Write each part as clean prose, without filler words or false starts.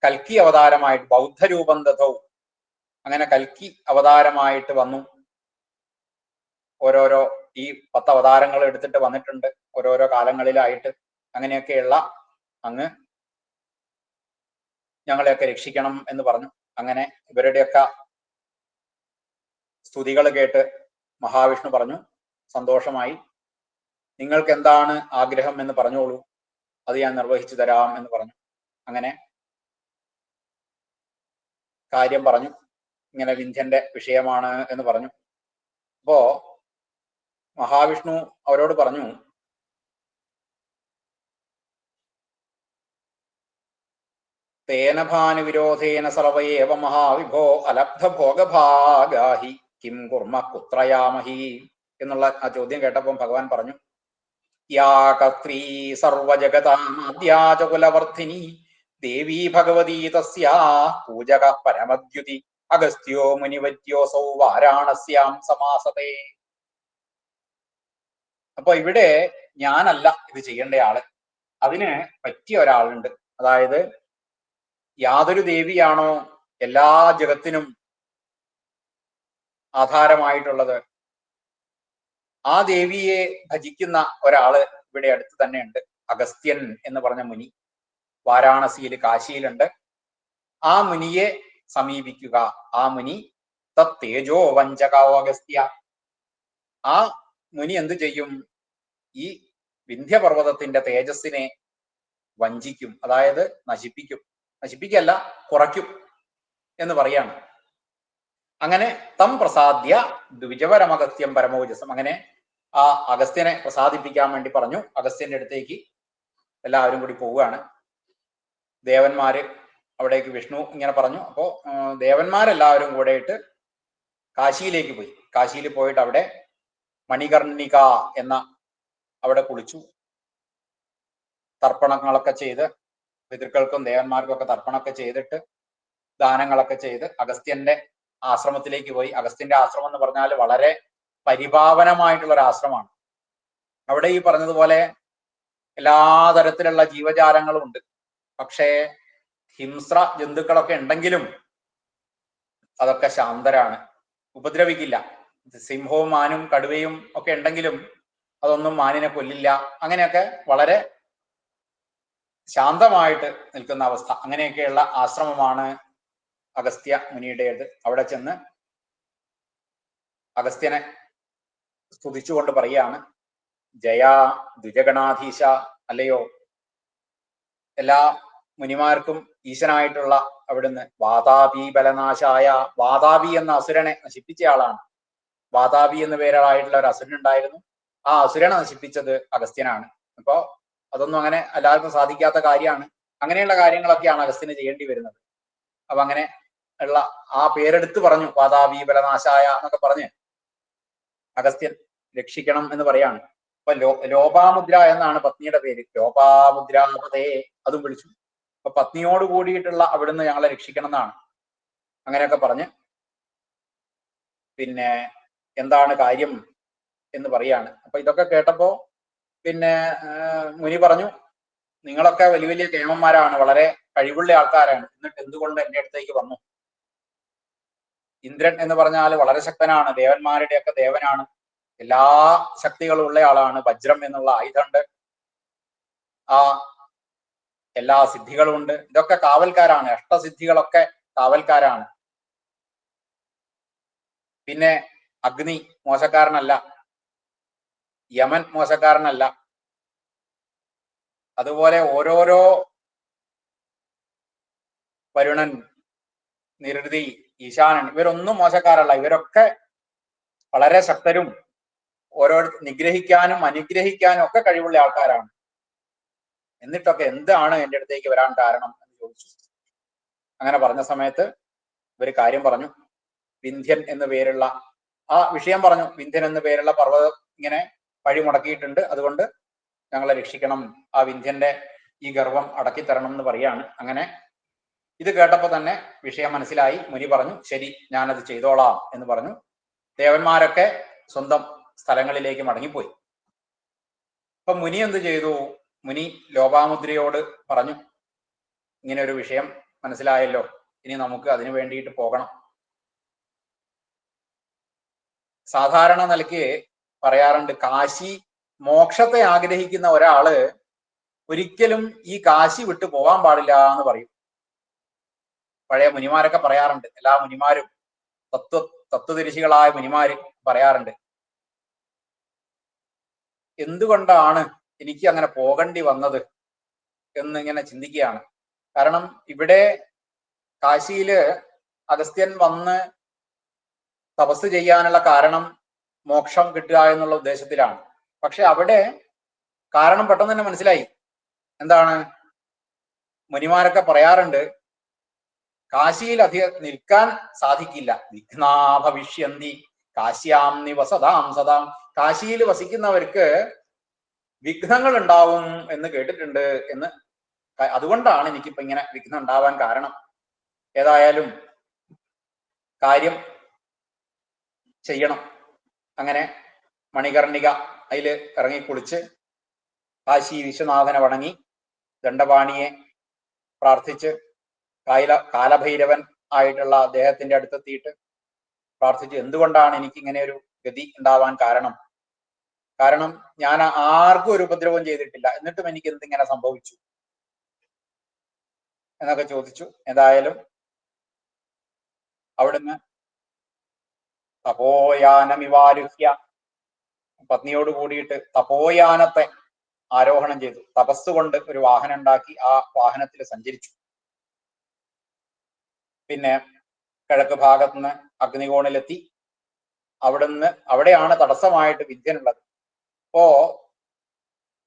കൽക്കി അവതാരമായിട്ട് ബൗദ്ധരൂപം ദധൗ, അങ്ങനെ കൽക്കി അവതാരമായിട്ട് വന്നു. ഓരോരോ ഈ 10 അവതാരങ്ങൾ എടുത്തിട്ട് വന്നിട്ടുണ്ട് ഓരോരോ കാലങ്ങളിലായിട്ട്. അങ്ങനെയൊക്കെയുള്ള അങ്ങ് ഞങ്ങളെയൊക്കെ രക്ഷിക്കണം എന്ന് പറഞ്ഞു. അങ്ങനെ ഇവരുടെയൊക്കെ സ്തുതികൾ കേട്ട് മഹാവിഷ്ണു പറഞ്ഞു, സന്തോഷമായി, നിങ്ങൾക്ക് എന്താണ് ആഗ്രഹം എന്ന് പറഞ്ഞോളൂ, അത് ഞാൻ നിർവഹിച്ചു തരാം എന്ന് പറഞ്ഞു. അങ്ങനെ കാര്യം പറഞ്ഞു, ഇങ്ങനെ വിന്ധ്യന്റെ വിഷയമാണ് എന്ന് പറഞ്ഞു. അപ്പോ മഹാവിഷ്ണു അവരോട് പറഞ്ഞു, തേനഭാനുവിരോധേന സർവയേവ മഹാവിഭോ അലബ്ധ ഭോഗഭാഗാഹി കിം കുർമ്മ കുത്രയാമഹി എന്നുള്ള ആ ചോദ്യം കേട്ടപ്പോൾ ഭഗവാൻ പറഞ്ഞു, യാ കത്രീ സർവജഗതാമാദ്യാചകുലവർദ്ധിനി ദേവീ ഭഗവതീ തസ്യാ പൂജക പരമദ്യുതി അഗസ്ത്യോ മുനിവര്യോസൗ വാരാണസ്യാം സമാസതേ. അപ്പൊ ഇവിടെ ഞാനല്ല ഇത് ചെയ്യേണ്ട ആള്, അതിന് പറ്റിയ ഒരാളുണ്ട്. അതായത് യാതൊരു ദേവിയാണോ എല്ലാ ജഗത്തിനും ആധാരമായിട്ടുള്ളത്, ആ ദേവിയെ ഭജിക്കുന്ന ഒരാള് ഇവിടെ അടുത്ത് തന്നെ ഉണ്ട്. അഗസ്ത്യൻ എന്ന് പറഞ്ഞ മുനി വാരാണസിയിൽ, കാശിയിലുണ്ട്. ആ മുനിയെ സമീപിക്കുക. ആ മുനി തേജോ വഞ്ചകാവോ അഗസ്ത്യ. ആ മുനി എന്ത് ചെയ്യും? ഈ വിന്ധ്യപർവ്വതത്തിന്റെ തേജസ്സിനെ വഞ്ചിക്കും, അതായത് നശിപ്പിക്കും. നശിപ്പിക്കല്ല, കുറയ്ക്കും എന്ന് പറയാണ്. അങ്ങനെ തം പ്രസാദ്യ ദ്വിജവരമഗസ്ത്യം പരമോജസം. അങ്ങനെ ആ അഗസ്ത്യനെ പ്രസാദിപ്പിക്കാൻ വേണ്ടി പറഞ്ഞു. അഗസ്ത്യന്റെ അടുത്തേക്ക് എല്ലാവരും കൂടി പോവുകയാണ്. ദേവന്മാര് അവിടേക്ക് വിഷ്ണു ഇങ്ങനെ പറഞ്ഞു. അപ്പോ ദേവന്മാരെല്ലാവരും കൂടെയിട്ട് കാശിയിലേക്ക് പോയി. കാശിയിൽ പോയിട്ട് അവിടെ മണികർണിക എന്ന അവിടെ കുളിച്ചു, തർപ്പണങ്ങളൊക്കെ ചെയ്ത്, പിതൃക്കൾക്കും ദേവന്മാർക്കും ഒക്കെ തർപ്പണമൊക്കെ ചെയ്തിട്ട് ദാനങ്ങളൊക്കെ ചെയ്ത് അഗസ്ത്യന്റെ ആശ്രമത്തിലേക്ക് പോയി. അഗസ്ത്യന്റെ ആശ്രമം എന്ന് പറഞ്ഞാൽ വളരെ പരിപാവനമായിട്ടുള്ള ഒരു ആശ്രമമാണ്. അവിടെ ഈ പറഞ്ഞതുപോലെ എല്ലാ തരത്തിലുള്ള ജീവജാലങ്ങളും ഉണ്ട്. പക്ഷേ ഹിംസ്ര ജന്തുക്കളൊക്കെ ഉണ്ടെങ്കിലും അതൊക്കെ ശാന്തരാണ്, ഉപദ്രവിക്കില്ല. സിംഹവും മാനും കടുവയും ഒക്കെ ഉണ്ടെങ്കിലും അതൊന്നും മാനിനെ കൊല്ലില്ല. അങ്ങനെയൊക്കെ വളരെ ശാന്തമായിട്ട് നിൽക്കുന്ന അവസ്ഥ. അങ്ങനെയൊക്കെയുള്ള ആശ്രമമാണ് അഗസ്ത്യ മുനിയുടേത്. അവിടെ ചെന്ന് അഗസ്ത്യനെ സ്തുതിച്ചുകൊണ്ട് പറയാണ്, ജയാ ദ്വിജഗണാധീശ, അല്ലയോ എല്ലാ മുനിമാർക്കും ഈശനായിട്ടുള്ള അവിടുന്ന്, വാതാപി ബലനാശായ, വാതാപി എന്ന അസുരനെ നശിപ്പിച്ച ആളാണ്. വാതാപി എന്ന പേരായിട്ടുള്ള ഒരു അസുരൻ ഉണ്ടായിരുന്നു. ആ അസുരനെ നശിപ്പിച്ചത് അഗസ്ത്യനാണ്. അപ്പോ അതൊന്നും അങ്ങനെ എല്ലാവർക്കും സാധിക്കാത്ത കാര്യമാണ്. അങ്ങനെയുള്ള കാര്യങ്ങളൊക്കെയാണ് അഗസ്ത്യന് ചെയ്യേണ്ടി വരുന്നത്. അപ്പൊ അങ്ങനെ ഉള്ള ആ പേരെടുത്ത് പറഞ്ഞു, വാതാപി ബലനാശായ എന്നൊക്കെ പറഞ്ഞ് അഗസ്ത്യൻ രക്ഷിക്കണം എന്ന് പറയാണ്. അപ്പൊ ലോപാമുദ്ര എന്നാണ് പത്നിയുടെ പേര്. ലോപാമുദ്രാപതേ അതും വിളിച്ചു. അപ്പൊ പത്നിയോട് കൂടിയിട്ടുള്ള അവിടുന്ന് ഞങ്ങളെ രക്ഷിക്കണം എന്നാണ്. അങ്ങനെയൊക്കെ പറഞ്ഞ് പിന്നെ എന്താണ് കാര്യം എന്ന് പറയാണ്. അപ്പൊ ഇതൊക്കെ കേട്ടപ്പോ പിന്നെ മുനി പറഞ്ഞു, നിങ്ങളൊക്കെ വലിയ വലിയ കേമന്മാരാണ്, വളരെ കഴിവുള്ള ആൾക്കാരാണ്, എന്നിട്ട് എന്തുകൊണ്ട് എൻ്റെ അടുത്തേക്ക് വന്നു? ഇന്ദ്രൻ എന്ന് പറഞ്ഞാൽ വളരെ ശക്തനാണ്, ദേവന്മാരുടെയൊക്കെ ദേവനാണ്, എല്ലാ ശക്തികളും ഉള്ള ആളാണ്. വജ്രം എന്നുള്ള ആയുധമുണ്ട്, ആ എല്ലാ സിദ്ധികളും ഉണ്ട്. ഇതൊക്കെ കാവൽക്കാരാണ്, അഷ്ടസിദ്ധികളൊക്കെ കാവൽക്കാരാണ്. പിന്നെ അഗ്നി മോശക്കാരനല്ല, യമൻ മോശക്കാരനല്ല, അതുപോലെ ഓരോരോ വരുണൻ, നിരുതി, ഈശാനൻ, ഇവരൊന്നും മോശക്കാരല്ല. ഇവരൊക്കെ വളരെ ശക്തരും ഓരോ നിഗ്രഹിക്കാനും അനുഗ്രഹിക്കാനും ഒക്കെ കഴിവുള്ള ആൾക്കാരാണ്. എന്നിട്ടൊക്കെ എന്താണ് എൻ്റെ അടുത്തേക്ക് വരാൻ കാരണം എന്ന് ചോദിച്ചു. അങ്ങനെ പറഞ്ഞ സമയത്ത് ഇവര് കാര്യം പറഞ്ഞു. വിന്ധ്യൻ എന്ന് പേരുള്ള ആ വിഷയം പറഞ്ഞു. വിന്ധ്യൻ എന്ന് പേരുള്ള പർവ്വതം ഇങ്ങനെ വഴി മുടക്കിയിട്ടുണ്ട്, അതുകൊണ്ട് ഞങ്ങളെ രക്ഷിക്കണം, ആ വിന്ധ്യന്റെ ഈ ഗർവം അടക്കിത്തരണം എന്ന് പറയാണ്. അങ്ങനെ ഇത് കേട്ടപ്പോൾ തന്നെ വിഷയം മനസ്സിലായി. മുനി പറഞ്ഞു, ശരി, ഞാനത് ചെയ്തോളാം എന്ന് പറഞ്ഞു. ദേവന്മാരൊക്കെ സ്വന്തം സ്ഥലങ്ങളിലേക്ക് മടങ്ങിപ്പോയി. അപ്പൊ മുനി എന്ത് ചെയ്തു? മുനി ലോപാമുദ്രയോട് പറഞ്ഞു, ഇങ്ങനെ ഒരു വിഷയം മനസ്സിലായല്ലോ, ഇനി നമുക്ക് അതിനു വേണ്ടിയിട്ട് പോകണം. സാധാരണ നിലയ്ക്ക് പറയാറുണ്ട്, കാശി മോക്ഷത്തെ ആഗ്രഹിക്കുന്ന ഒരാള് ഒരിക്കലും ഈ കാശി വിട്ടു പോകാൻ പാടില്ല എന്ന് പറയും. പഴയ മുനിമാരൊക്കെ പറയാറുണ്ട്, എല്ലാ മുനിമാരും തത്വദരിശികളായ മുനിമാര് പറയാറുണ്ട്. എന്തുകൊണ്ടാണ് എനിക്ക് അങ്ങനെ പോകേണ്ടി വന്നത് എന്നിങ്ങനെ ചിന്തിക്കുകയാണ്. കാരണം ഇവിടെ കാശിയില് അഗസ്ത്യൻ വന്ന് തപസ് ചെയ്യാനുള്ള കാരണം മോക്ഷം കിട്ടുക എന്നുള്ള ഉദ്ദേശത്തിലാണ്. പക്ഷെ അവിടെ കാരണം പെട്ടെന്ന് തന്നെ മനസ്സിലായി. എന്താണ്? മുനിമാരൊക്കെ പറയാറുണ്ട്, കാശിയിൽ അധികം നിൽക്കാൻ സാധിക്കില്ല. വിഘ്നാ ഭവിഷ്യന്തി കാശ്യാം നിവസതാം സദാം. കാശിയിൽ വസിക്കുന്നവർക്ക് വിഘ്നങ്ങൾ ഉണ്ടാവും എന്ന് കേട്ടിട്ടുണ്ട് എന്ന്. അതുകൊണ്ടാണ് എനിക്കിപ്പോ ഇങ്ങനെ വിഘ്നം ഉണ്ടാവാൻ കാരണം. ഏതായാലും കാര്യം ചെയ്യണം. അങ്ങനെ മണികർണിക അതിൽ ഇറങ്ങിക്കുളിച്ച് കാശി വിശ്വനാഥനെ വണങ്ങി ദണ്ഡപാണിയെ പ്രാർത്ഥിച്ച് കാലഭൈരവൻ ആയിട്ടുള്ള അദ്ദേഹത്തിന്റെ അടുത്തെത്തിയിട്ട് പ്രാർത്ഥിച്ചു, എന്തുകൊണ്ടാണ് എനിക്ക് ഇങ്ങനെ ഒരു ഗതി ഉണ്ടാവാൻ കാരണം? കാരണം ഞാൻ ആർക്കും ഒരു ഉപദ്രവം ചെയ്തിട്ടില്ല, എന്നിട്ടും എനിക്ക് എന്തിങ്ങനെ സംഭവിച്ചു എന്നൊക്കെ ചോദിച്ചു. എന്തായാലും അവിടുന്ന് തപോയാനമിവാരുഹ്യ, പത്നിയോട് കൂടിയിട്ട് തപോയാനത്തെ ആരോഹണം ചെയ്തു. തപസ്സുകൊണ്ട് ഒരു വാഹനം ഉണ്ടാക്കി ആ വാഹനത്തിൽ സഞ്ചരിച്ചു. പിന്നെ കിഴക്ക് ഭാഗത്തുനിന്ന് അഗ്നികോണിലെത്തി. അവിടെയാണ് തടസ്സമായിട്ട് വിന്ധ്യനുള്ളത്. അപ്പോ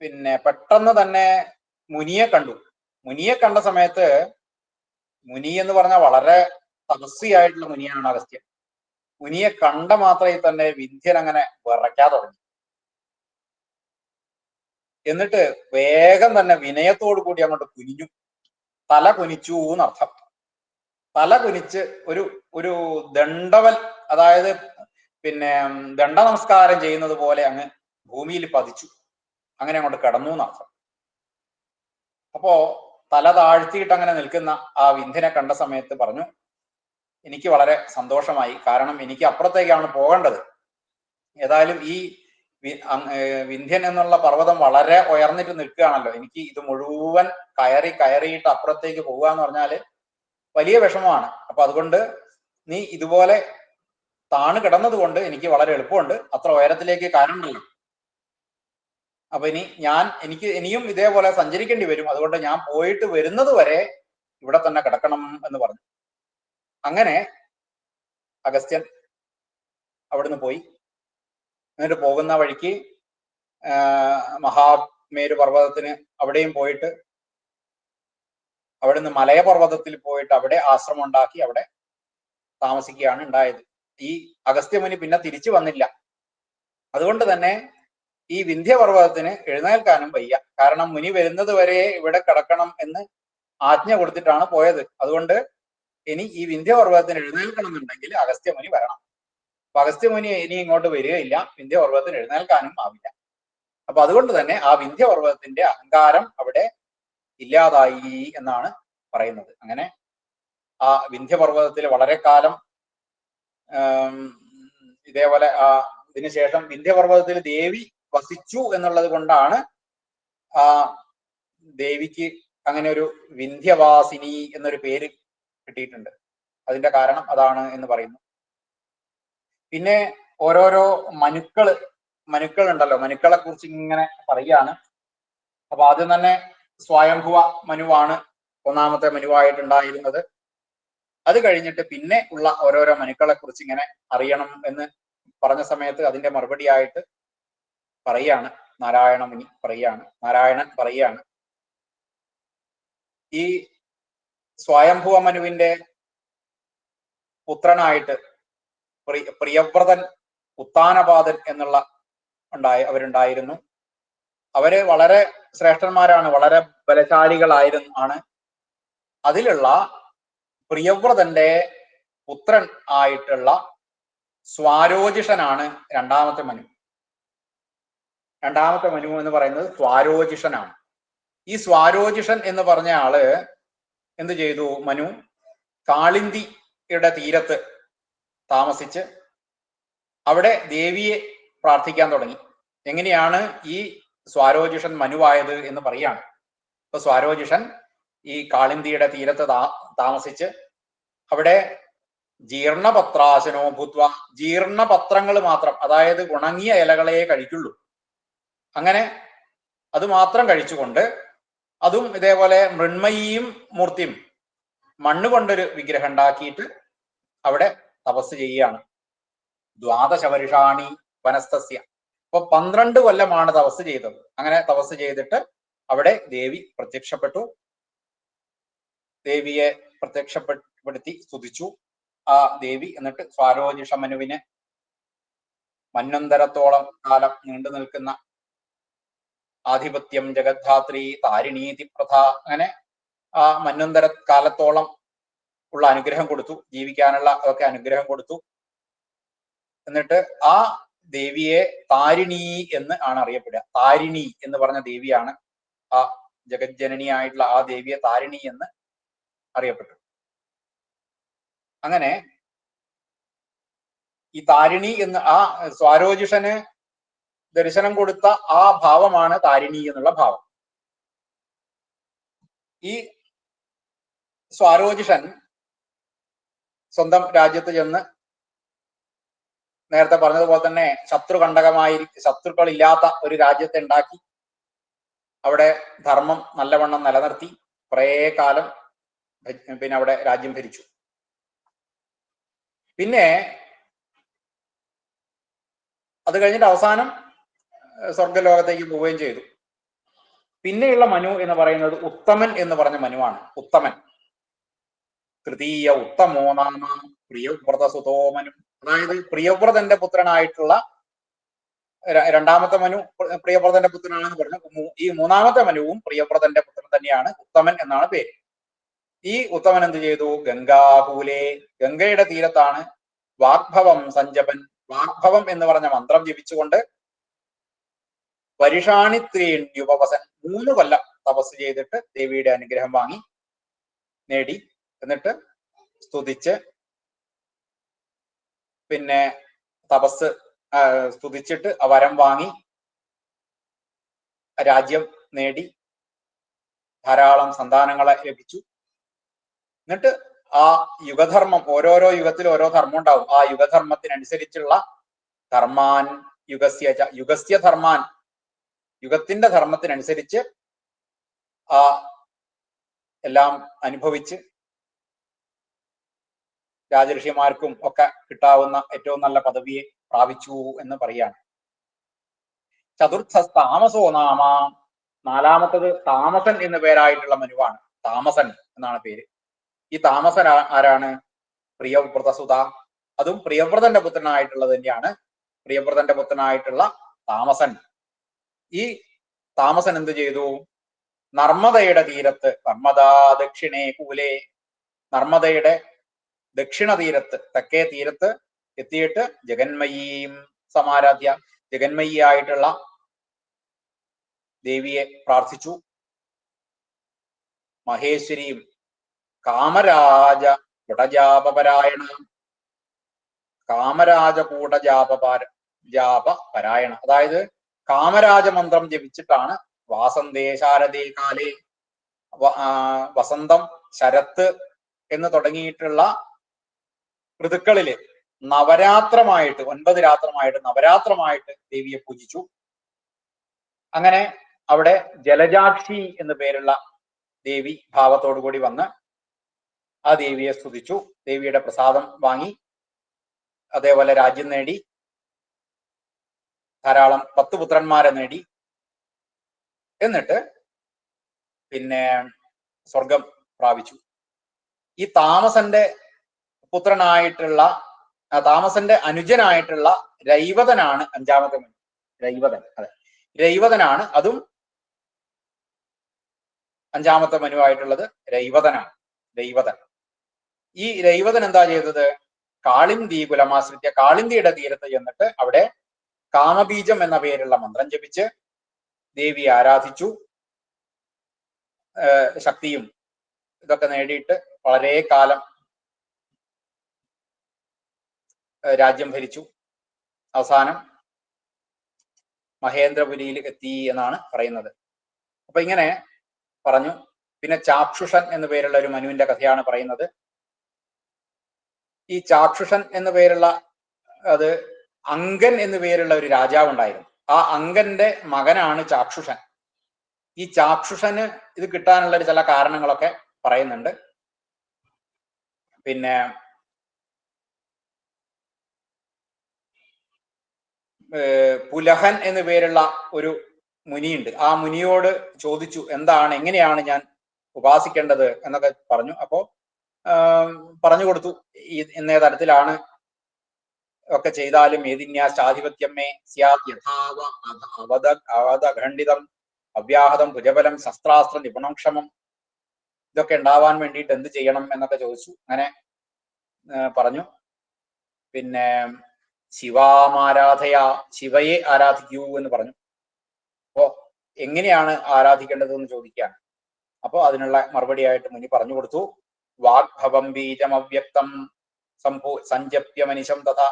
പിന്നെ പെട്ടെന്ന് തന്നെ മുനിയെ കണ്ടു. മുനിയെ കണ്ട സമയത്ത്, മുനി എന്ന് പറഞ്ഞാൽ വളരെ തപസ്വിയായിട്ടുള്ള മുനിയാണ് അഗസ്ത്യൻ. മുനിയെ കണ്ട മാത്രമേ തന്നെ വിന്ധ്യൻ അങ്ങനെ വിറയ്ക്കാൻ തുടങ്ങി. എന്നിട്ട് വേഗം തന്നെ വിനയത്തോടു കൂടി അങ്ങോട്ട് കുനിഞ്ഞു. തല കുനിച്ചു എന്നർത്ഥം. തല കുനിച്ച് ഒരു ദണ്ഡവൽ, അതായത് പിന്നെ ദണ്ഡ നമസ്കാരം ചെയ്യുന്നത് പോലെ അങ്ങ് ഭൂമിയിൽ പതിച്ചു. അങ്ങനെ അങ്ങോട്ട് കിടന്നു എന്നർത്ഥം. അപ്പോ തല താഴ്ത്തിയിട്ട് അങ്ങനെ നിൽക്കുന്ന ആ വിന്ധ്യനെ കണ്ട സമയത്ത് പറഞ്ഞു, എനിക്ക് വളരെ സന്തോഷമായി. കാരണം എനിക്ക് അപ്പുറത്തേക്കാണ് പോകേണ്ടത്. ഏതായാലും ഈ വിന്ധ്യൻ എന്നുള്ള പർവ്വതം വളരെ ഉയർന്നിട്ട് നിൽക്കുകയാണല്ലോ. എനിക്ക് ഇത് മുഴുവൻ കയറിയിട്ട് അപ്പുറത്തേക്ക് പോകുക എന്ന് പറഞ്ഞാൽ വലിയ വിഷമമാണ്. അപ്പൊ അതുകൊണ്ട് നീ ഇതുപോലെ താണ് കിടന്നത് കൊണ്ട് എനിക്ക് വളരെ എളുപ്പമുണ്ട്. അത്ര ഉയരത്തിലേക്ക് കയറണ്ടല്ലോ. അപ്പൊ എനിക്ക് ഇനിയും ഇതേപോലെ സഞ്ചരിക്കേണ്ടി വരും. അതുകൊണ്ട് ഞാൻ പോയിട്ട് വരുന്നത് വരെ ഇവിടെ തന്നെ കിടക്കണം എന്ന് പറഞ്ഞു. അങ്ങനെ അഗസ്ത്യൻ അവിടുന്ന് പോയി. എന്നിട്ട് പോകുന്ന വഴിക്ക് മഹാമേരു പർവ്വതത്തിന് അവിടെയും പോയിട്ട് അവിടുന്ന് മലയപർവ്വതത്തിൽ പോയിട്ട് അവിടെ ആശ്രമം ഉണ്ടാക്കി അവിടെ താമസിക്കുകയാണ് ഉണ്ടായത്. ഈ അഗസ്ത്യമുനി പിന്നെ തിരിച്ചു വന്നില്ല. അതുകൊണ്ട് തന്നെ ഈ വിന്ധ്യപർവ്വതത്തിന് എഴുന്നേൽക്കാനും വയ്യ. കാരണം മുനി വരുന്നത് വരെ ഇവിടെ കിടക്കണം എന്ന് ആജ്ഞ കൊടുത്തിട്ടാണ് പോയത്. അതുകൊണ്ട് ഇനി ഈ വിന്ധ്യപർവ്വതത്തിന് എഴുന്നേൽക്കണം എന്നുണ്ടെങ്കിൽ അഗസ്ത്യമുനി വരണം. അപ്പൊ അഗസ്ത്യമുനി ഇനി ഇങ്ങോട്ട് വരികയില്ല, വിന്ധ്യപർവ്വതത്തിന് എഴുന്നേൽക്കാനും ആവില്ല. അപ്പൊ അതുകൊണ്ട് തന്നെ ആ വിന്ധ്യപർവ്വതത്തിന്റെ അഹങ്കാരം അവിടെ ഇല്ലാതായി എന്നാണ് പറയുന്നത്. അങ്ങനെ ആ വിന്ധ്യപർവ്വതത്തിൽ വളരെ കാലം ഇതേപോലെ ഇതിനുശേഷം വിന്ധ്യപർവ്വതത്തിൽ ദേവി വസിച്ചു എന്നുള്ളത് കൊണ്ടാണ് ആ ദേവിക്ക് അങ്ങനെ ഒരു വിന്ധ്യവാസിനി എന്നൊരു പേര് കിട്ടിയിട്ടുണ്ട്. അതിന്റെ കാരണം അതാണ് എന്ന് പറയുന്നു. പിന്നെ ഓരോരോ മനുക്കൾ ഉണ്ടല്ലോ, മനുക്കളെ കുറിച്ച് ഇങ്ങനെ പറയുകയാണ്. അപ്പൊ ആദ്യം തന്നെ സ്വയംഭുവ മനുവാണ് ഒന്നാമത്തെ മനുവായിട്ടുണ്ടായിരുന്നത്. അത് കഴിഞ്ഞിട്ട് പിന്നെ ഉള്ള ഓരോരോ മനുക്കളെ കുറിച്ച് ഇങ്ങനെ അറിയണം എന്ന് പറഞ്ഞ സമയത്ത് അതിന്റെ മറുപടി ആയിട്ട് നാരായണൻ പറയാണ്, ഈ സ്വയംഭുവ മനുവിന്റെ പുത്രനായിട്ട് പ്രിയവ്രതൻ ഉത്താനപാദൻ എന്നുള്ള അവരുണ്ടായിരുന്നു. അവര് വളരെ ശ്രേഷ്ഠന്മാരാണ്, വളരെ ബലശാലികളാണ്. അതിലുള്ള പ്രിയവ്രതന്റെ പുത്രൻ ആയിട്ടുള്ള സ്വാരോജിഷനാണ് രണ്ടാമത്തെ മനു എന്ന് പറയുന്നത് സ്വാരോജിഷനാണ്. ഈ സ്വാരോജിഷൻ എന്ന് പറഞ്ഞ ആള് എന്ത് ചെയ്തു? മനു കാളിന്തിയുടെ തീരത്ത് താമസിച്ച് അവിടെ ദേവിയെ പ്രാർത്ഥിക്കാൻ തുടങ്ങി. എങ്ങനെയാണ് ഈ സ്വാരോജിഷൻ മനുവായത് എന്ന് പറയാണ്. ഇപ്പൊ സ്വാരോജിഷൻ ഈ കാളിന്തിയുടെ തീരത്ത് താമസിച്ച് അവിടെ ജീർണപത്രാശനോ ഭൂത്വ, ജീർണപത്രങ്ങൾ മാത്രം, അതായത് ഉണങ്ങിയ ഇലകളെ കഴിക്കുള്ളൂ. അങ്ങനെ അത് മാത്രം കഴിച്ചുകൊണ്ട്, അതും ഇതേപോലെ മൃണ്മയിയും മൂർത്തിയും മണ്ണ് കൊണ്ടൊരു വിഗ്രഹം ഉണ്ടാക്കിയിട്ട് അവിടെ തപസ് ചെയ്യുകയാണ്. ദ്വാദശവർഷാണി വനസ്തസ്യ. അപ്പൊ 12 കൊല്ലമാണ് തപസ് ചെയ്തത്. അങ്ങനെ തപസ് ചെയ്തിട്ട് അവിടെ ദേവി പ്രത്യക്ഷപ്പെട്ടു. ദേവിയെ പ്രത്യക്ഷപ്പെടുത്തി സ്തുതിച്ചു ആ ദേവി. എന്നിട്ട് സ്വാരോജിഷ മനുവിന് മന്വന്തരത്തോളം കാലം നീണ്ടു നിൽക്കുന്ന ആധിപത്യം ജഗദ്ധാത്രി താരിണീതി പ്രഥ, അങ്ങനെ ആ മന്വന്തര കാലത്തോളം ഉള്ള അനുഗ്രഹം കൊടുത്തു, ജീവിക്കാനുള്ള അതൊക്കെ അനുഗ്രഹം കൊടുത്തു. എന്നിട്ട് ആ ദേവിയെ താരിണി എന്ന് ആണ് അറിയപ്പെടുക. താരിണി എന്ന് പറഞ്ഞ ദേവിയാണ് ആ ജഗജ്ജനനിയായിട്ടുള്ള ആ ദേവിയെ താരിണി എന്ന് അറിയപ്പെട്ടു. അങ്ങനെ ഈ താരിണി എന്ന് ആ സ്വാരോജിഷന് ദർശനം കൊടുത്ത ആ ഭാവമാണ് താരിണി എന്നുള്ള ഭാവം. ഈ സ്വാരോജിഷൻ സ്വന്തം രാജ്യത്ത് ചെന്ന് നേരത്തെ പറഞ്ഞതുപോലെ തന്നെ ശത്രുക്കൾ ഇല്ലാത്ത ഒരു രാജ്യത്തെ ഉണ്ടാക്കി അവിടെ ധർമ്മം നല്ലവണ്ണം നിലനിർത്തി കുറേ കാലം പിന്നെ അവിടെ രാജ്യം ഭരിച്ചു. പിന്നെ അത് കഴിഞ്ഞിട്ട് അവസാനം സ്വർഗലോകത്തേക്ക് പോവുകയും ചെയ്തു. പിന്നെയുള്ള മനു എന്ന് പറയുന്നത് ഉത്തമൻ എന്ന് പറഞ്ഞ മനുവാണ്. ഉത്തമൻ തൃതീയ ഉത്തമോ നാമ പ്രിയവ്രത സുതോമനു. അതായത് പ്രിയവ്രതന്റെ പുത്രനായിട്ടുള്ള രണ്ടാമത്തെ മനു പ്രിയവ്രതന്റെ പുത്രനാണെന്ന് പറഞ്ഞു. ഈ മൂന്നാമത്തെ മനുവും പ്രിയവ്രതന്റെ പുത്രൻ തന്നെയാണ്. ഉത്തമൻ എന്നാണ് പേര്. ഈ ഉത്തമൻ എന്ത് ചെയ്തു? ഗംഗാകൂലെ, ഗംഗയുടെ തീരത്താണ് വാഗ്ഭവം സഞ്ജപൻ. വാഗ്ഭവം എന്ന് പറഞ്ഞ മന്ത്രം ജപിച്ചുകൊണ്ട് പരിഷാണിത്രീണ്യുപവസൻ 3 കൊല്ലം തപസ് ചെയ്തിട്ട് ദേവിയുടെ അനുഗ്രഹം വാങ്ങി നേടി. എന്നിട്ട് സ്തുതിച്ച് പിന്നെ സ്തുതിച്ചിട്ട് വരം വാങ്ങി രാജ്യം നേടി, ധാരാളം സന്താനങ്ങളെ ലഭിച്ചു. എന്നിട്ട് ആ യുഗധർമ്മം, ഓരോരോ യുഗത്തിൽ ഓരോ ധർമ്മം ഉണ്ടാവും. ആ യുഗധർമ്മത്തിനനുസരിച്ചുള്ള ധർമാൻ യുഗസ്യ ധർമാൻ, യുഗത്തിന്റെ ധർമ്മത്തിനനുസരിച്ച് ആ എല്ലാം അനുഭവിച്ച് രാജഋഷിമാർക്കും ഒക്കെ കിട്ടാവുന്ന ഏറ്റവും നല്ല പദവിയെ പ്രാപിച്ചു എന്ന് പറയാണ്. ചതുർത്ഥ താമസോ നാമ, 4മത്തത് താമസൻ എന്ന പേരായിട്ടുള്ള മനുവാണ്. താമസൻ എന്നാണ് പേര്. ഈ താമസൻ ആരാണ്? പ്രിയവ്രതസുത. അതും പ്രിയവ്രതന്റെ പുത്രനായിട്ടുള്ളത് തന്നെയാണ്. പ്രിയവ്രതന്റെ പുത്രനായിട്ടുള്ള താമസൻ. ഈ താമസൻ എന്ത് ചെയ്തു? നർമ്മദയുടെ തീരത്ത്, നർമ്മദാ ദക്ഷിണേ കൂലേ, നർമ്മദയുടെ ദക്ഷിണ തീരത്ത്, തെക്കേ തീരത്ത് എത്തിയിട്ട് ജഗന്മയീം സമാരാധ്യ, ജഗന്മയിയായിട്ടുള്ള ദേവിയെ പ്രാർത്ഥിച്ചു. മഹേശ്വരിയും കാമരാജ കുടജാപപരായണ, ജാപപരായണ, അതായത് കാമരാജ മന്ത്രം ജപിച്ചിട്ടാണ് വാസന്തേ ശാരദേ കാലേ, വസന്തം ശരത്ത് എന്ന് തുടങ്ങിയിട്ടുള്ള ഋതുക്കളില് നവരാത്രമായിട്ട് 9 രാത്രമായിട്ട് നവരാത്രമായിട്ട് ദേവിയെ പൂജിച്ചു. അങ്ങനെ അവിടെ ജലജാക്ഷി എന്ന് പേരുള്ള ദേവി ഭാവത്തോടു കൂടി വന്ന് ആ ദേവിയെ സ്തുതിച്ചു. ദേവിയുടെ പ്രസാദം വാങ്ങി, അതേപോലെ രാജ്യം നേടി, ധാരാളം 10 പുത്രന്മാരെ നേടി. എന്നിട്ട് പിന്നെ സ്വർഗം പ്രാപിച്ചു. ഈ താമസന്റെ പുത്രനായിട്ടുള്ള, താമസന്റെ അനുജനായിട്ടുള്ള രൈവതനാണ് 5മത്തെ മനു. രൈവതൻ, അതെ, രൈവതനാണ്. അതും 5മത്തെ മനുവായിട്ടുള്ളത് രൈവതനാണ്. രൈവതൻ. ഈ രൈവതൻ എന്താ ചെയ്തത്? കാളിന്തി കുലമാശ്രിത്യ, കാളിന്തിയുടെ തീരത്ത് ചെന്നിട്ട് അവിടെ കാമബീജം എന്ന പേരുള്ള മന്ത്രം ജപിച്ച് ദേവിയെ ആരാധിച്ചു. ശക്തിയും ഇതൊക്കെ നേടിയിട്ട് വളരെ കാലം രാജ്യം ഭരിച്ചു. അവസാനം മഹേന്ദ്രപുരിയിൽ എത്തി എന്നാണ് പറയുന്നത്. അപ്പൊ ഇങ്ങനെ പറഞ്ഞു. പിന്നെ ചാക്ഷുഷൻ എന്നു പേരുള്ള ഒരു മനുവിന്റെ കഥയാണ് പറയുന്നത്. ഈ ചാക്ഷുഷൻ എന്നു പേരുള്ള അത് അങ്കൻ എന്നു പേരുള്ള ഒരു രാജാവ് ഉണ്ടായിരുന്നു. ആ അങ്കന്റെ മകനാണ് ചാക്ഷുഷൻ. ഈ ചാക്ഷുഷന് ഇത് കിട്ടാനുള്ള ഒരു ചില കാരണങ്ങളൊക്കെ പറയുന്നുണ്ട്. പിന്നെ പുലഹൻ എന്നു പേരുള്ള ഒരു മുനിയുണ്ട്. ആ മുനിയോട് ചോദിച്ചു എങ്ങനെയാണ് ഞാൻ ഉപാസിക്കേണ്ടത് എന്നൊക്കെ പറഞ്ഞു. അപ്പോ പറഞ്ഞു കൊടുത്തു ഇന്നേ തരത്തിലാണ് ഒക്കെ ചെയ്താലും ഏതിന്യാശ്ചാധിപത്യമേ സ്യാത് യഥാവ അവധഖണ്ഡിതം അവ്യാഹതം ഭുജബലം ശസ്ത്രാസ്ത്ര നിപുണക്ഷമം, ഇതൊക്കെ ഉണ്ടാവാൻ വേണ്ടിയിട്ട് എന്ത് ചെയ്യണം എന്നൊക്കെ ചോദിച്ചു. അങ്ങനെ പറഞ്ഞു. പിന്നെ ശിവാമാരാധയ, ശിവയെ ആരാധിക്കൂ എന്ന് പറഞ്ഞു. അപ്പോ എങ്ങനെയാണ് ആരാധിക്കേണ്ടത് എന്ന് ചോദിക്കുകയാണ്. അപ്പോ അതിനുള്ള മറുപടിയായിട്ട് മുനി പറഞ്ഞു കൊടുത്തു. വാഗ്ഭവം ബീജം അവ്യക്തം സഞ്ജപ്യ മനിശം തഥാ.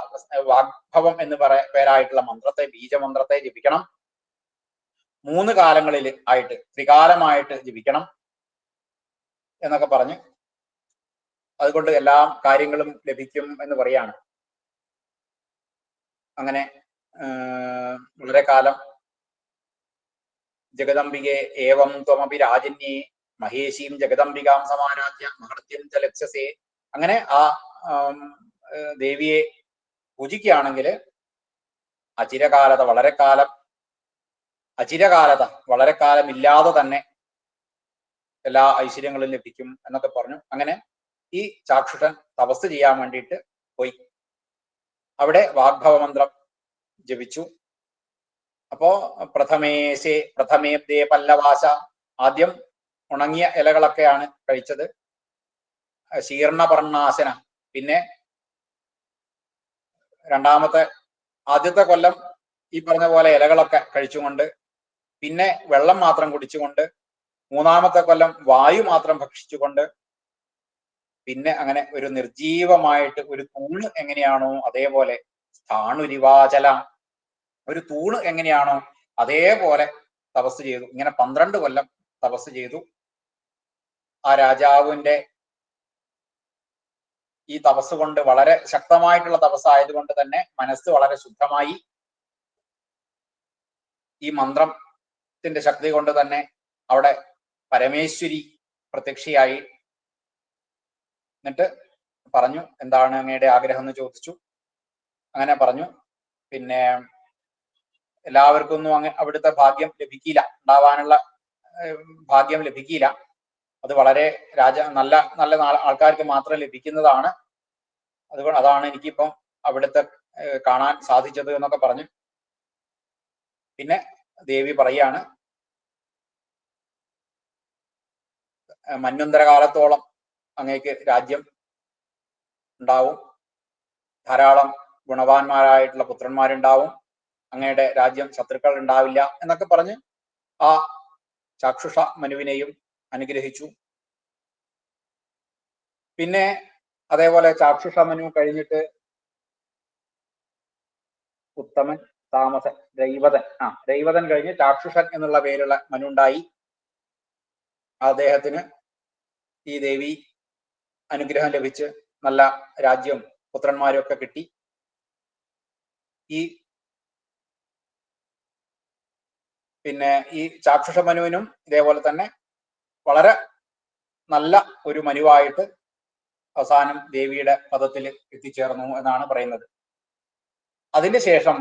വാഗ്ഭവം എന്ന് പേരായിട്ടുള്ള മന്ത്രത്തെ, ബീജമന്ത്രത്തെ ജപിക്കണം. 3 കാലങ്ങളിൽ ആയിട്ട്, ത്രികാലമായിട്ട് ജപിക്കണം എന്നൊക്കെ പറഞ്ഞ് അതുകൊണ്ട് എല്ലാ കാര്യങ്ങളും ലഭിക്കും എന്ന് പറയാണ്. അങ്ങനെ വളരെ കാലം ജഗദംബികെ ഏവം ത്വമപി രാജന്യേ മഹേശീം ജഗദംബികാം സമാരാധ്യ മഹർത്യം ച ലക്ഷ്യസേ. അങ്ങനെ ആ ദേവിയെ പൂജിക്കുകയാണെങ്കിൽ വളരെ കാലം ഇല്ലാതെ തന്നെ എല്ലാ ഐശ്വര്യങ്ങളും ലഭിക്കും എന്നൊക്കെ പറഞ്ഞു. അങ്ങനെ ഈ ചാക്ഷുഷൻ തപസ് ചെയ്യാൻ വേണ്ടിയിട്ട് പോയി. അവിടെ വാഗ്ഭവ മന്ത്രം ജപിച്ചു. അപ്പോ പ്രഥമേബ്ദേ പല്ലവാശ, ആദ്യം ഉണങ്ങിയ ഇലകളൊക്കെയാണ് കഴിച്ചത്. ശീർണപർണാശന, പിന്നെ ആദ്യത്തെ കൊല്ലം ഈ പറഞ്ഞ പോലെ ഇലകളൊക്കെ കഴിച്ചുകൊണ്ട്, പിന്നെ വെള്ളം മാത്രം കുടിച്ചുകൊണ്ട്, 3-ാമത്തെ കൊല്ലം വായു മാത്രം ഭക്ഷിച്ചുകൊണ്ട്, പിന്നെ അങ്ങനെ ഒരു നിർജീവമായിട്ട് ഒരു തൂണ് എങ്ങനെയാണോ അതേപോലെ സ്ഥാണുരിവാചല, ഒരു തൂണ് എങ്ങനെയാണോ അതേപോലെ തപസ് ചെയ്തു. ഇങ്ങനെ 12 കൊല്ലം തപസ് ചെയ്തു. ആ രാജാവിന്റെ ഈ തപസ് കൊണ്ട്, വളരെ ശക്തമായിട്ടുള്ള തപസ്സായതുകൊണ്ട് തന്നെ മനസ്സ് വളരെ ശുദ്ധമായി. ഈ മന്ത്രത്തിന്റെ ശക്തി കൊണ്ട് തന്നെ അവിടെ പരമേശ്വരി പ്രത്യക്ഷയായി. എന്നിട്ട് പറഞ്ഞു, എന്താണ് അങ്ങയുടെ ആഗ്രഹം എന്ന് ചോദിച്ചു. അങ്ങനെ പറഞ്ഞു. പിന്നെ എല്ലാവർക്കും ഒന്നും അവിടുത്തെ ഭാഗ്യം ലഭിക്കില്ല, ഉണ്ടാവാനുള്ള ഭാഗ്യം ലഭിക്കില്ല. അത് വളരെ നല്ല നല്ല ആൾക്കാർക്ക് മാത്രം ലഭിക്കുന്നതാണ്. അതാണ് എനിക്കിപ്പം അവിടുത്തെ കാണാൻ സാധിച്ചത് എന്നൊക്കെ പറഞ്ഞു. പിന്നെ ദേവി പറയാണ്, മന്വന്തര കാലത്തോളം അങ്ങേക്ക് രാജ്യം ഉണ്ടാവും, ധാരാളം ഗുണവാന്മാരായിട്ടുള്ള പുത്രന്മാരുണ്ടാവും, അങ്ങയുടെ രാജ്യം ശത്രുക്കൾ ഉണ്ടാവില്ല എന്നൊക്കെ പറഞ്ഞ് ആ ചാക്ഷുഷ മനുവിനെയും അനുഗ്രഹിച്ചു. പിന്നെ അതേപോലെ ചാക്ഷുഷ മനു കഴിഞ്ഞിട്ട് ഉത്തമൻ, താമസൻ, രൈവതൻ കഴിഞ്ഞ് ചാക്ഷുഷൻ എന്നുള്ള പേരുള്ള മനു ഉണ്ടായി. അദ്ദേഹത്തിന് ഈ ദേവി അനുഗ്രഹം ലഭിച്ച് നല്ല രാജ്യവും പുത്രന്മാരും ഒക്കെ കിട്ടി. പിന്നെ ഈ ചാക്ഷുഷ മനുവിനും ഇതേപോലെ തന്നെ വളരെ നല്ല ഒരു മനുവായിട്ട് അവസാനം ദേവിയുടെ പദത്തിൽ എത്തിച്ചേർന്നു എന്നാണ് പറയുന്നത്. അതിന് ശേഷം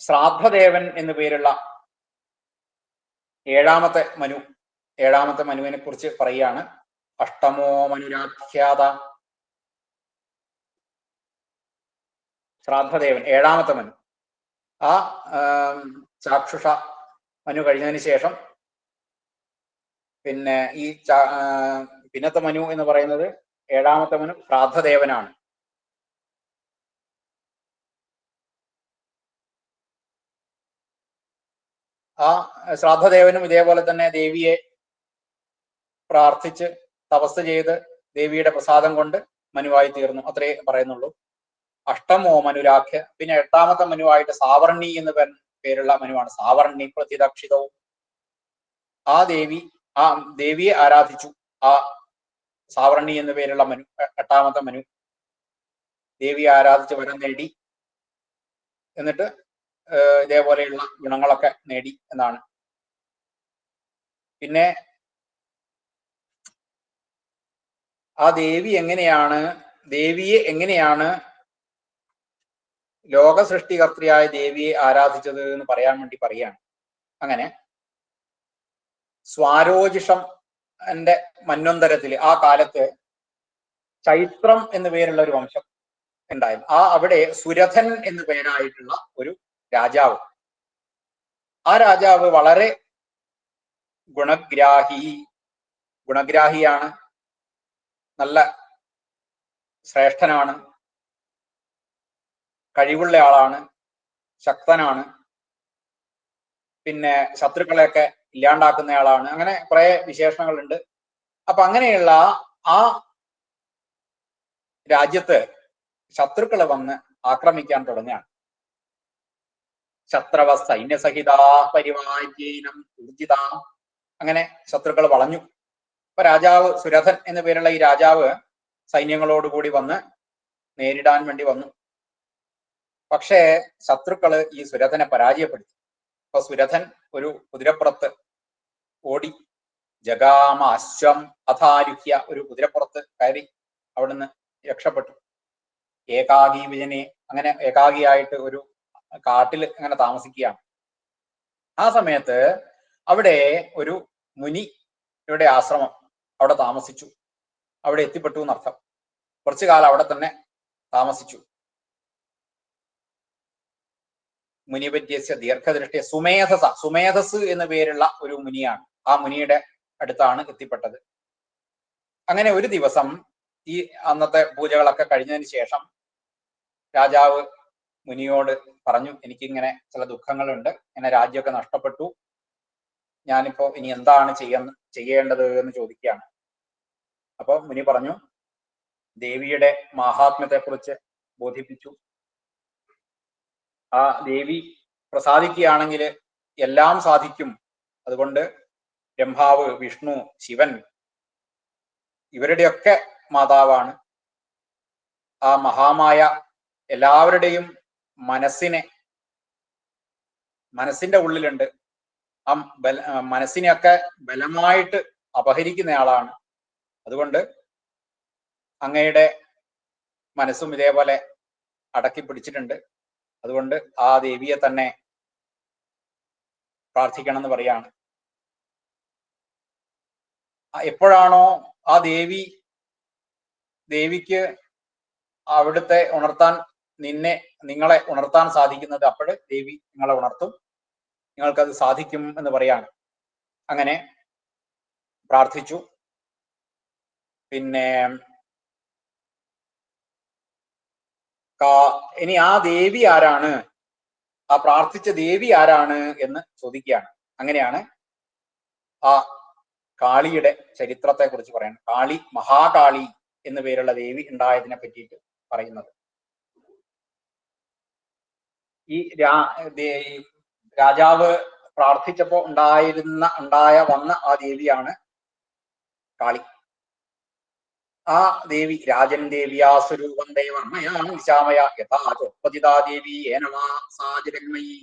ശ്രാദ്ധദേവൻ എന്നു പേരുള്ള 7-ാമത്തെ മനുവിനെ കുറിച്ച് പറയുകയാണ്. അഷ്ടമോ മനുരാഖ്യാത. ശ്രാദ്ധദേവൻ 7-ാമത്തെ മനു. ആ ചാക്ഷുഷ മനു കഴിഞ്ഞതിന് ശേഷം പിന്നെ ഈ പിന്നത്തെ മനു എന്ന് പറയുന്നത് 7-ാമത്തെ മനു ശ്രാദ്ധദേവനാണ്. ആ ശ്രാദ്ധദേവനും ഇതേപോലെ തന്നെ ദേവിയെ പ്രാർത്ഥിച്ച് തപസ് ചെയ്ത് ദേവിയുടെ പ്രസാദം കൊണ്ട് മനുവായി തീർന്നു. അത്രേ പറയുന്നുള്ളൂ. അഷ്ടമോ മനുരാഖ്യ. പിന്നെ എട്ടാമത്തെ മനുവായിട്ട് സാവർണി എന്ന് പേരുള്ള മനുവാണ്. സാവർണി പ്രതിദക്ഷിതവും. ആ ദേവിയെ ആരാധിച്ചു. ആ സാവർണി എന്ന് പേരുള്ള മനു, എട്ടാമത്തെ മനു ദേവിയെ ആരാധിച്ച് വരം നേടി. എന്നിട്ട് ഇതേപോലെയുള്ള ഗുണങ്ങളൊക്കെ നേടി എന്നാണ്. പിന്നെ ആ ദേവിയെ എങ്ങനെയാണ് ലോക സൃഷ്ടികർത്തിയായ ദേവിയെ ആരാധിച്ചത് എന്ന് പറയാൻ വേണ്ടി പറയാണ്. അങ്ങനെ സ്വാരോജിഷം എന്റെ മന്വന്തരത്തില് ആ കാലത്ത് ചൈത്രം എന്നു പേരുള്ള ഒരു വംശം ഉണ്ടായിരുന്നു. അവിടെ സുരഥൻ എന്നു പേരായിട്ടുള്ള ഒരു രാജാവ്. ആ രാജാവ് വളരെ ഗുണഗ്രാഹിയാണ്, നല്ല ശ്രേഷ്ഠനാണ്, കഴിവുള്ള ആളാണ്, ശക്തനാണ്, പിന്നെ ശത്രുക്കളെയൊക്കെ ഇല്ലാണ്ടാക്കുന്നയാളാണ്. അങ്ങനെ കുറെ വിശേഷണങ്ങളുണ്ട്. അപ്പൊ അങ്ങനെയുള്ള ആ രാജ്യത്ത് ശത്രുക്കളെ വന്ന് ആക്രമിക്കാൻ തുടങ്ങുകയാണ്. ശത്രവ സൈന്യസഹിത പരിവാര്യേനം ഊർജിത. അങ്ങനെ ശത്രുക്കൾ വളഞ്ഞു. അപ്പൊ രാജാവ് സുരഥൻ എന്നു പേരുള്ള ഈ രാജാവ് സൈന്യങ്ങളോടുകൂടി വന്ന് നേരിടാൻ വേണ്ടി വന്നു. പക്ഷേ ശത്രുക്കള് ഈ സുരഥനെ പരാജയപ്പെടുത്തി. അപ്പൊ സുരഥൻ ഒരു കുതിരപ്പുറത്ത് ഓടി, ജഗാമ അശ്വം അധാരുഹ്യ, ഒരു കുതിരപ്പുറത്ത് കയറി അവിടുന്ന് രക്ഷപ്പെട്ടു. ഏകാഗി വിജനെ, അങ്ങനെ ഏകാഗിയായിട്ട് ഒരു കാട്ടിൽ അങ്ങനെ താമസിക്കുകയാണ്. ആ സമയത്ത് അവിടെ ഒരു മുനിയുടെ ആശ്രമം അവിടെ താമസിച്ചു. അവിടെ എത്തിപ്പെട്ടു എന്നർത്ഥം. കുറച്ചു കാലം അവിടെ തന്നെ താമസിച്ചു. മുനിപര്യസ്യ ദീർഘദൃഷ്ടിയ സുമേധസ് എന്ന പേരുള്ള ഒരു മുനിയാണ്. ആ മുനിയുടെ അടുത്താണ് എത്തിപ്പെട്ടത്. അങ്ങനെ ഒരു ദിവസം ഈ അന്നത്തെ പൂജകളൊക്കെ കഴിഞ്ഞതിന് ശേഷം രാജാവ് മുനിയോട് പറഞ്ഞു, എനിക്കിങ്ങനെ ചില ദുഃഖങ്ങളുണ്ട്, ഇങ്ങനെ രാജ്യമൊക്കെ നഷ്ടപ്പെട്ടു, ഞാനിപ്പോ ഇനി എന്താണ് ചെയ്യേണ്ടത് എന്ന് ചോദിക്കുകയാണ്. അപ്പൊ മുനി പറഞ്ഞു, ദേവിയുടെ മാഹാത്മ്യത്തെ കുറിച്ച് ബോധിപ്പിച്ചു. ആ ദേവി പ്രസാദിക്കുകയാണെങ്കിൽ എല്ലാം സാധിക്കും. അതുകൊണ്ട് ബ്രഹ്മാവ്, വിഷ്ണു, ശിവൻ ഇവരുടെയൊക്കെ മാതാവാണ്. ആ മഹാമായ എല്ലാവരുടെയും മനസ്സിന്റെ ഉള്ളിലുണ്ട്. ആ മനസ്സിനെയൊക്കെ ബലമായിട്ട് അപഹരിക്കുന്നയാളാണ്. അതുകൊണ്ട് അങ്ങയുടെ മനസ്സും ഇതേപോലെ അടക്കി പിടിച്ചിട്ടുണ്ട്. അതുകൊണ്ട് ആ ദേവിയെ തന്നെ പ്രാർത്ഥിക്കണം എന്ന് പറയാണ്. എപ്പോഴാണോ ആ ദേവിക്ക് അവിടുത്തെ നിങ്ങളെ ഉണർത്താൻ സാധിക്കുന്നത്, അപ്പോൾ ദേവി നിങ്ങളെ ഉണർത്തും, നിങ്ങൾക്കത് സാധിക്കും എന്ന് പറയാണ്. അങ്ങനെ പ്രാർത്ഥിച്ചു. പിന്നെ ഇനി ആ ദേവി ആരാണ്, ആ പ്രാർത്ഥിച്ച ദേവി ആരാണ് എന്ന് ചോദിക്കുകയാണ്. അങ്ങനെയാണ് ആ കാളിയുടെ ചരിത്രത്തെ കുറിച്ച് പറയുന്നത്. മഹാകാളി എന്നു പേരുള്ള ദേവി ഉണ്ടായതിനെ പറ്റിയിട്ട് പറയുന്നത്. ഈ രാജാവ് പ്രാർത്ഥിച്ചപ്പോ വന്ന ആ ദേവിയാണ് കാളി. ആ ദേവി രാജൻ ദേവിയാ സ്വരൂപം ദേവർമ്മയാ നിശാമയ യഥാചോപതിതാ ദേവി ഏനവാ സാ ജഗന്മയി.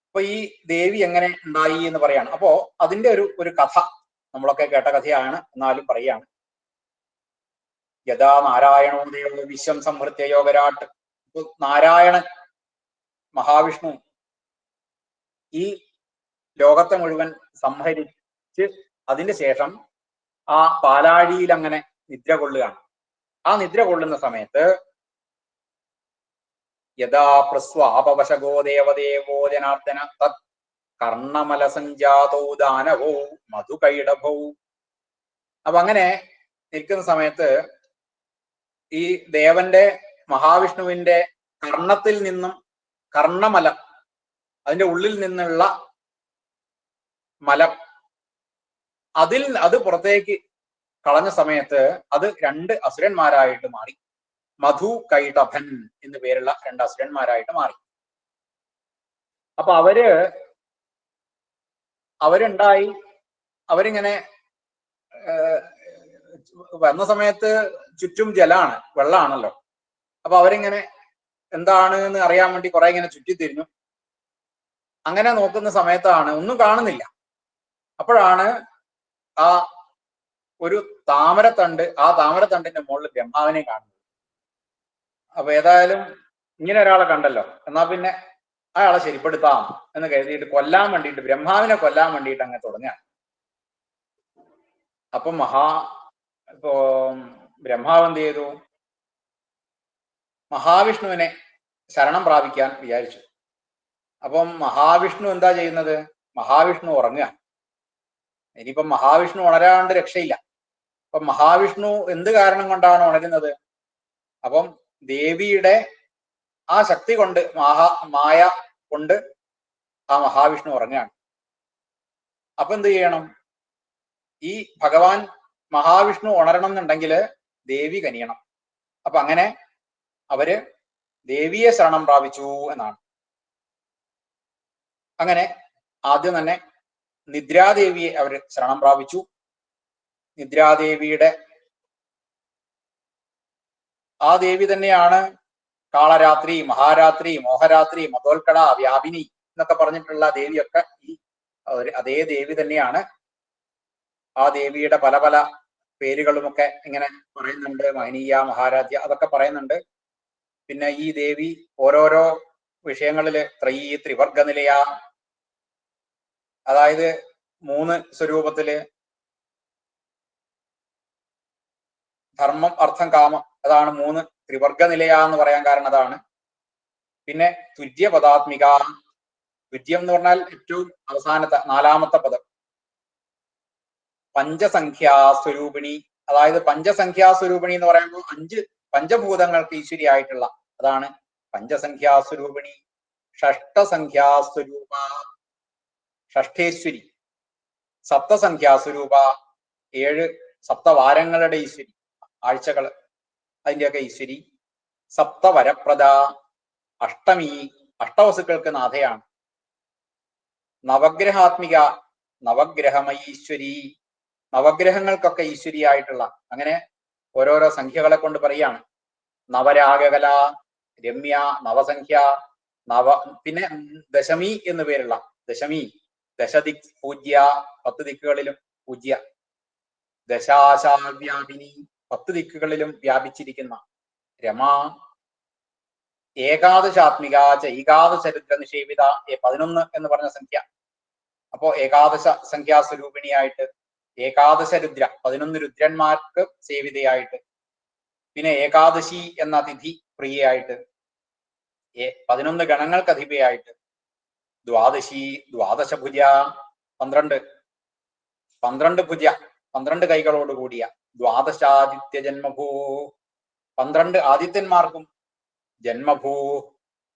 അപ്പൊ ഈ ദേവി എങ്ങനെ ഉണ്ടായി എന്ന് പറയാണ്. അപ്പോ അതിന്റെ ഒരു കഥ നമ്മളൊക്കെ കേട്ട കഥയാണ്, എന്നാലും പറയാണ്. യഥാ നാരായണോ ദേവോ വിശ്വം സംഹൃത്യ യോഗരാട്ട്. നാരായണൻ മഹാവിഷ്ണു ഈ ലോകത്തെ മുഴുവൻ സംഹരിച്ച് അതിന് ശേഷം ആ പാലാഴിയിൽ അങ്ങനെ നിദ്ര കൊള്ളുകയാണ്. ആ നിദ്ര കൊള്ളുന്ന സമയത്ത് യഥാ പ്രസ്വാപവശഗോ ദേവദേവോ ജനാർദ്ദന തത് കർണമലസഞ്ജാതോ ദാനവോ മധുകൈടഭോ. അപ്പൊ അങ്ങനെ നിൽക്കുന്ന സമയത്ത് ഈ ദേവന്റെ മഹാവിഷ്ണുവിന്റെ കർണത്തിൽ നിന്നും, കർണമലം അതിന്റെ ഉള്ളിൽ നിന്നുള്ള മലം, അത് പുറത്തേക്ക് കളഞ്ഞ സമയത്ത് അത് 2 അസുരന്മാരായിട്ട് മാറി. മധു കൈടഭൻ എന്ന് പേരുള്ള 2 അസുരന്മാരായിട്ട് മാറി. അപ്പൊ അവരുണ്ടായി. അവരിങ്ങനെ വന്ന സമയത്ത് ചുറ്റും ജലാണ്, വെള്ളമാണല്ലോ. അപ്പൊ അവരിങ്ങനെ എന്താണ് എന്ന് അറിയാൻ വേണ്ടി കുറെ ഇങ്ങനെ ചുറ്റിത്തിരിഞ്ഞു. അങ്ങനെ നോക്കുന്ന സമയത്താണ് ഒന്നും കാണുന്നില്ല. അപ്പോഴാണ് ആ ഒരു താമരത്തണ്ട്, ആ താമരത്തണ്ടിന്റെ മുകളിൽ ബ്രഹ്മാവിനെ കാണുന്നത്. അപ്പൊ ഏതായാലും ഇങ്ങനെ ഒരാളെ കണ്ടല്ലോ, എന്നാ പിന്നെ അയാളെ ശരിപ്പെടുത്താം എന്ന് കരുതിയിട്ട് കൊല്ലാൻ വേണ്ടിയിട്ട്, ബ്രഹ്മാവിനെ കൊല്ലാൻ വേണ്ടിയിട്ട് അങ്ങനെ തുടങ്ങുകയാണ്. അപ്പൊ ഇപ്പോ ബ്രഹ്മാവ് എന്ത് ചെയ്തു? മഹാവിഷ്ണുവിനെ ശരണം പ്രാപിക്കാൻ വിചാരിച്ചു. അപ്പം മഹാവിഷ്ണു എന്താ ചെയ്യുന്നത്? മഹാവിഷ്ണു ഉറങ്ങുക. ഇനിയിപ്പം മഹാവിഷ്ണു ഉണരാണ്ട് രക്ഷയില്ല. അപ്പം മഹാവിഷ്ണു എന്ത് കാരണം കൊണ്ടാണ് ഉണരുന്നത്? അപ്പം ദേവിയുടെ ആ ശക്തി കൊണ്ട്, മായ കൊണ്ട് ആ മഹാവിഷ്ണു ഉറങ്ങുകയാണ്. അപ്പൊ എന്ത് ചെയ്യണം? ഈ ഭഗവാൻ മഹാവിഷ്ണു ഉണരണം എന്നുണ്ടെങ്കിൽ ദേവി കനിയണം. അപ്പൊ അങ്ങനെ അവര് ദേവിയെ ശരണം പ്രാപിച്ചു എന്നാണ്. അങ്ങനെ ആദ്യം തന്നെ നിദ്രാദേവിയെ അവർ ശരണം പ്രാപിച്ചു. നിദ്രാദേവിയുടെ ആ ദേവി തന്നെയാണ് കാളരാത്രി, മഹാരാത്രി, മോഹരാത്രി, മതോൽക്കട, വ്യാപിനി എന്നൊക്കെ പറഞ്ഞിട്ടുള്ള ദേവിയൊക്കെ ഈ അതേ ദേവി തന്നെയാണ്. ആ ദേവിയുടെ പല പല പേരുകളുമൊക്കെ ഇങ്ങനെ പറയുന്നുണ്ട്. മഹനീയ, മഹാരാജ്യ അതൊക്കെ പറയുന്നുണ്ട്. പിന്നെ ഈ ദേവി ഓരോരോ വിഷയങ്ങളില് ത്രിവർഗ നിലയ, അതായത് 3 സ്വരൂപത്തില് ധർമ്മം, അർത്ഥം, കാമം, അതാണ് 3 ത്രിവർഗ നിലയ എന്ന് പറയാൻ കാരണം അതാണ്. പിന്നെ തുര്യപദാത്മിക, തുര്യം എന്ന് പറഞ്ഞാൽ ഏറ്റവും അവസാനത്തെ 4ാമത്തെ പദം. പഞ്ചസംഖ്യാസ്വരൂപിണി, അതായത് പഞ്ചസംഖ്യാസ്വരൂപിണി എന്ന് പറയുമ്പോൾ 5 പഞ്ചഭൂതങ്ങൾക്ക് ഈശ്വരി ആയിട്ടുള്ള, അതാണ് പഞ്ചസംഖ്യാസ്വരൂപിണി. ഷഷ്ടസംഖ്യാസ്വരൂപ, ഷഷ്ഠേശ്വരി. സപ്തസംഖ്യാസ്വരൂപ, 7 സപ്തവാരങ്ങളുടെ ഈശ്വരി, ആഴ്ചകൾ അതിൻ്റെയൊക്കെ ഈശ്വരി. സപ്തവരപ്രദ, അഷ്ടമി, അഷ്ടവസുക്കൾക്ക് നാഥയാണ്. നവഗ്രഹാത്മിക, നവഗ്രഹമയീശ്വരി, നവഗ്രഹങ്ങൾക്കൊക്കെ ഈശ്വരിയായിട്ടുള്ള. അങ്ങനെ ഓരോരോ സംഖ്യകളെ കൊണ്ട് പറയാണ്. നവരാഗകല, രമ്യ, നവസംഖ്യ, പിന്നെ ദശമി എന്ന് പേരുള്ള ദശമി, ദശദിക് പൂജ്യ, 10 ദിക്കുകളിലും പൂജ്യ. ദശാശാവ്യാപിനി, 10 ദിക്കുകളിലും വ്യാപിച്ചിരിക്കുന്ന രമ. ഏകാദശാത്മിക, ചൈകാദശരുദ്ര നിഷേവിത, 11 എന്ന് പറഞ്ഞ സംഖ്യ. അപ്പോ ഏകാദശ സംഖ്യാസ്വരൂപിണിയായിട്ട് ഏകാദശരുദ്ര, 11 രുദ്രന്മാർക്ക് സേവിതയായിട്ട്. പിന്നെ ഏകാദശി എന്ന തിഥി പ്രിയയായിട്ട്, 11 ഗണങ്ങൾക്ക് അധിപയായിട്ട്. ദ്വാദശി, ദ്വാദശഭുജ, 12 ഭുജ, 12 കൈകളോട് കൂടിയ. ദ്വാദശാദിത്യ ജന്മഭൂ, 12 ആദിത്യന്മാർക്കും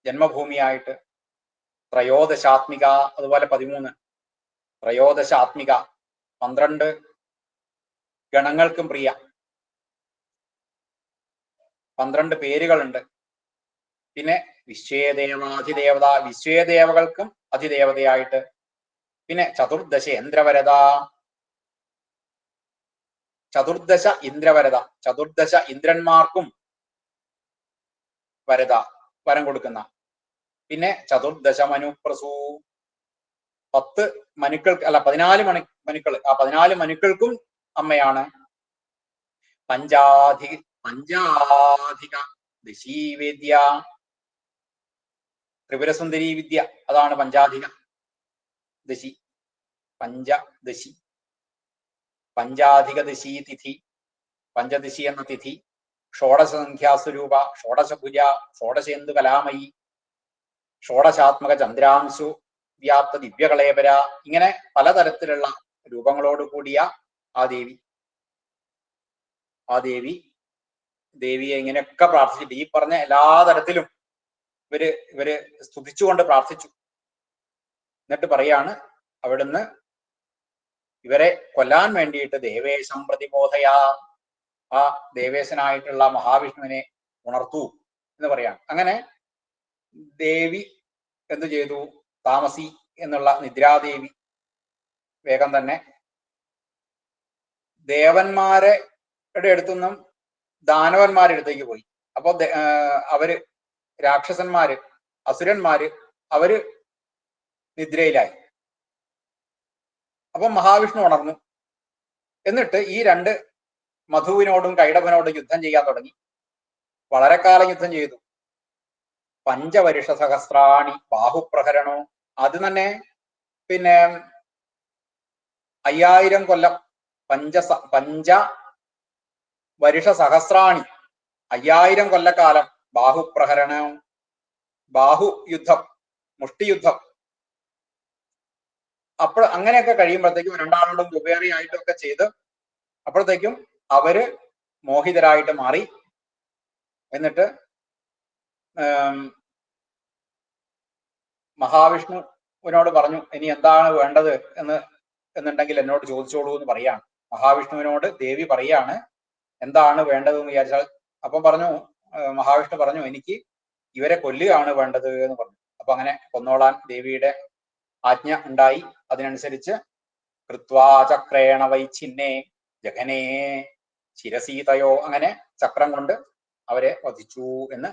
ജന്മഭൂമിയായിട്ട്. ത്രയോദശാത്മിക, അതുപോലെ 13 ത്രയോദശാത്മിക, 12 ഗണങ്ങൾക്കും പ്രിയ. 12 പേരുകളുണ്ട്. പിന്നെ വിശ്വേദേവാധിദേവത, വിശ്വേദേവകൾക്കും അധിദേവതയായിട്ട്. പിന്നെ ചതുർദശേന്ദ്രവരത, ചതുർദശ ഇന്ദ്രവരത, 14 ഇന്ദ്രന്മാർക്കും വരത, വരം കൊടുക്കുന്ന. പിന്നെ ചതുർദശ മനുപ്രസൂ, 10 മനുക്കൾക്ക്, അല്ല 14 മനുക്കൾ, ആ 14 മനുക്കൾക്കും അമ്മയാണ്. പഞ്ചാധിക ദശീവേദ്യ, ത്രിപുരസുന്ദരി വിദ്യ, അതാണ് പഞ്ചാധിക ദശി, പഞ്ചദശി. പഞ്ചാധിക ദശി തിഥി, പഞ്ചദശി എന്ന തിഥി. ഷോഡശസംഖ്യാസ്വരൂപ, ഷോഡശഭുജ, ഷോഡശേന്ദു കലാമയി, ഷോഡശാത്മക ചന്ദ്രാംശു വ്യാപ്ത ദിവ്യകളേപര. ഇങ്ങനെ പലതരത്തിലുള്ള രൂപങ്ങളോട് കൂടിയ ആ ദേവിയെ ഇങ്ങനെയൊക്കെ പ്രാർത്ഥിച്ചിട്ട്, ഈ പറഞ്ഞ എല്ലാ തരത്തിലും ഇവര് സ്തുതിച്ചുകൊണ്ട് പ്രാർത്ഥിച്ചു. എന്നിട്ട് പറയാണ്, അവിടുന്ന് ഇവരെ കൊല്ലാൻ വേണ്ടിയിട്ട് ദേവേശം പ്രതിബോധയാ, ആ ദേവേശനായിട്ടുള്ള മഹാവിഷ്ണുവിനെ ഉണർത്തൂ എന്ന് പറയാണ്. അങ്ങനെ ദേവി എന്തു ചെയ്തു? താമസി എന്നുള്ള നിദ്രാദേവി വേഗം തന്നെ ദേവന്മാരുടെ അടുത്തുനിന്നും ദാനവന്മാരുടെ അടുത്തേക്ക് പോയി. അപ്പൊ അവര് രാക്ഷസന്മാര്, അസുരന്മാര്, അവര് നിദ്രയിലായി. അപ്പൊ മഹാവിഷ്ണു ഉണർന്നു. എന്നിട്ട് ഈ രണ്ട് മധുവിനോടും കൈടഭനോടും യുദ്ധം ചെയ്യാൻ തുടങ്ങി. വളരെ കാലം യുദ്ധം ചെയ്തു. പഞ്ചവരുഷ സഹസ്രാണി ബാഹുപ്രഹരണോ, അത് തന്നെ പിന്നെ 5000 കൊല്ലം, പഞ്ച വരുഷ സഹസ്രാണി 5000 കൊല്ലക്കാലം ബാഹുപ്രഹരണം, ബാഹുയുദ്ധം, മുഷ്ടിയുദ്ധം. അപ്പോൾ അങ്ങനെയൊക്കെ കഴിയുമ്പോഴത്തേക്കും രണ്ടാളോടും ഉപേറിയായിട്ടൊക്കെ ചെയ്ത് അപ്പോഴത്തേക്കും അവര് മോഹിതരായിട്ട് മാറി. എന്നിട്ട് മഹാവിഷ്ണുവിനോട് പറഞ്ഞു, ഇനി എന്താണ് വേണ്ടത് എന്നുണ്ടെങ്കിൽ എന്നോട് ചോദിച്ചോളൂ എന്ന് പറയാണ്. മഹാവിഷ്ണുവിനോട് ദേവി പറയാണ് എന്താണ് വേണ്ടതെന്ന് വിചാരിച്ചാൽ. അപ്പം പറഞ്ഞു, മഹാവിഷ്ണു പറഞ്ഞു, എനിക്ക് ഇവരെ കൊല്ലുകയാണ് വേണ്ടത് എന്ന് പറഞ്ഞു. അപ്പൊ അങ്ങനെ കൊന്നോളാൻ ദേവിയുടെ ആജ്ഞ ഉണ്ടായി. അതിനനുസരിച്ച് കൃത്വാചക്രേണ വൈഛിന്നേ ജഘനേ ശിരസീതയോ, അങ്ങനെ ചക്രം കൊണ്ട് അവരെ വധിച്ചു എന്ന്